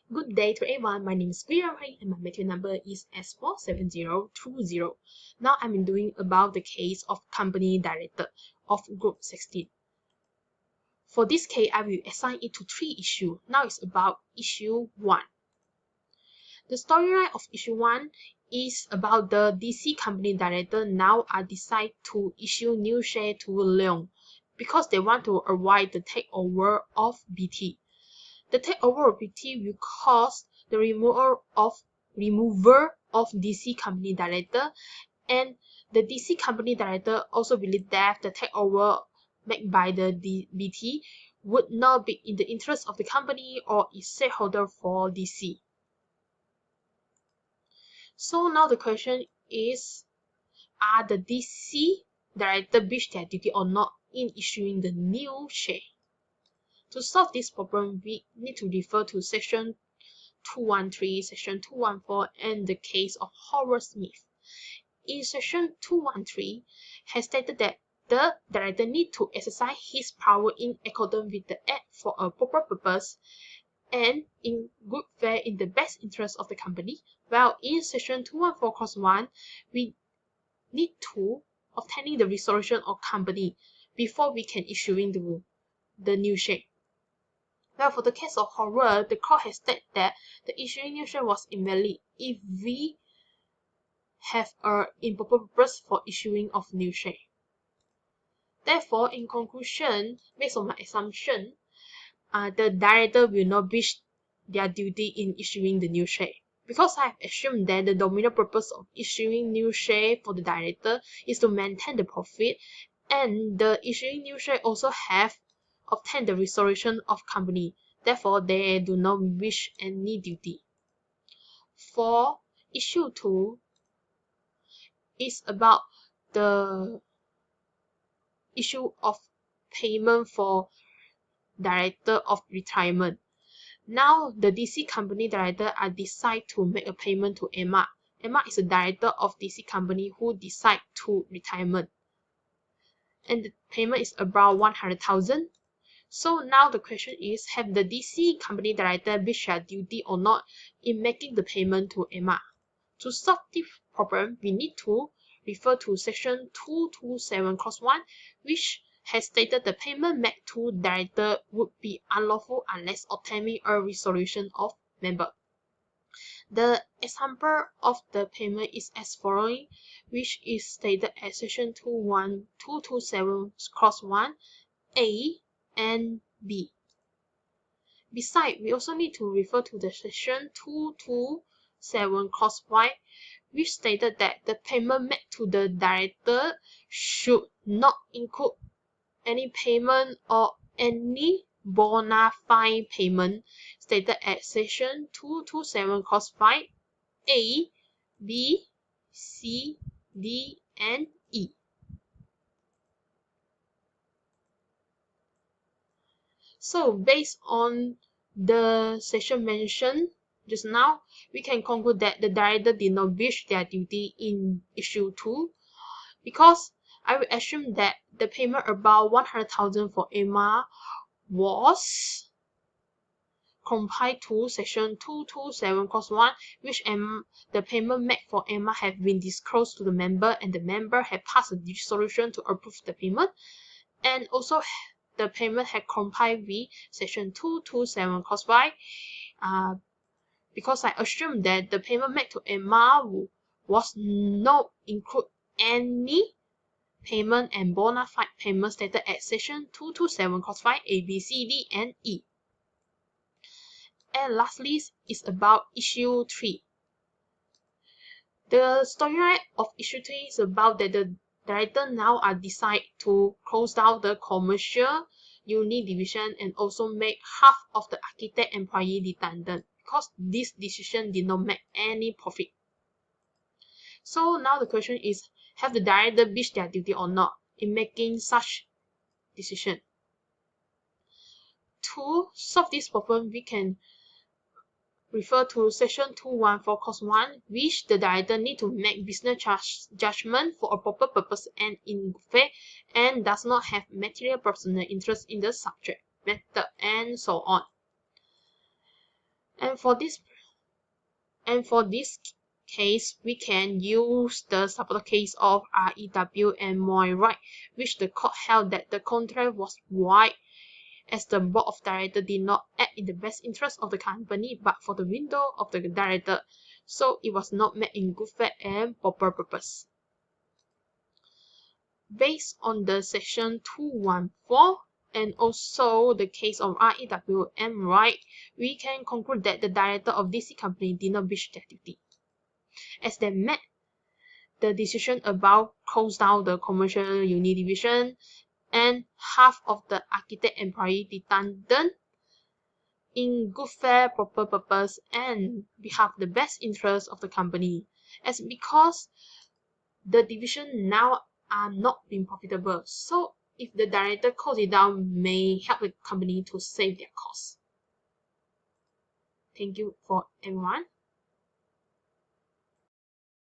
Good day to everyone. My name is Gwee and my material number is S47020. Now I'm doing about the case of company director of group 16. For this case, I will assign it to 3 issues. Now it's about issue 1. The storyline of issue 1 is about the DC company director now are decide to issue new share to Leon because they want to avoid the takeover of BT. The takeover of BT will cause the removal of DC company director, and the DC company director also believe that the takeover made by the BT would not be in the interest of the company or its shareholder for DC. So now the question is, are the DC director breach their duty or not in issuing the new share? To solve this problem, we need to refer to section 213, section 214, and the case of Howard Smith. In section 213, has stated that the director need to exercise his power in accordance with the act for a proper purpose and in good faith in the best interest of the company, while in section 214 clause 1, we need to obtaining the resolution of company before we can issuing the new share. Well, for the case of Howard, the court has stated that the issuing new share was invalid if we have an improper purpose for issuing of new share. Therefore, in conclusion, based on my assumption, the director will not breach their duty in issuing the new share. Because I have assumed that the dominant purpose of issuing new share for the director is to maintain the profit, and the issuing new share also have obtain the resolution of company. Therefore, they do not wish any duty. For issue 2 is about the issue of payment for director of retirement. Now, the DC company director are decide to make a payment to Emma. Emma is a director of DC company who decide to retirement, and the payment is about 100,000. So now the question is, have the DC company director breached their duty or not in making the payment to Emma? To solve this problem, we need to refer to section 227 clause 1, which has stated the payment made to director would be unlawful unless obtaining a resolution of member. The example of the payment is as following, which is stated at section 227 clause 1, A and B. Besides, we also need to refer to the section 227 clause 5, which stated that the payment made to the director should not include any payment or any bona fide payment stated at section 227 clause 5, A, B, C, D, and E. So based on the section mentioned just now, we can conclude that the director did not breach their duty in issue 2, because I will assume that the payment about 100,000 for Emma was complied to section 227 clause 1, which the payment made for Emma have been disclosed to the member, and the member have passed a resolution to approve the payment, and also the payment had complied with section 227 clause 5, because I assume that the payment made to Emma was not include any payment and bona fide payment stated at section 227 clause 5, A, B, C, D, and E. And lastly is about issue 3. The storyline of issue 3 is about that the director now are decide to close down the commercial unit division and also make half of the architect employee redundant, because this decision did not make any profit. So now the question is, have the director breached their duty or not in making such decision? To solve this problem, we can refer to section 214 clause 1, which the director need to make business judgment for a proper purpose and in good faith, and does not have material personal interest in the subject matter, and so on. And for this case, we can use the supported case of REW and Moy Wright, which the court held that the contract was void as the board of directors did not act in the best interest of the company but for the window of the director, so it was not made in good faith and proper purpose. Based on the section 214 and also the case of REW and Wright, we can conclude that the director of DC company did not breach their duty, as they met the decision about close down the commercial unit division and half of the architect employee redundant in good faith, proper purpose, and behalf the best interest of the company, as because the division now are not being profitable. So if the director close it down, may help the company to save their costs. Thank you for everyone.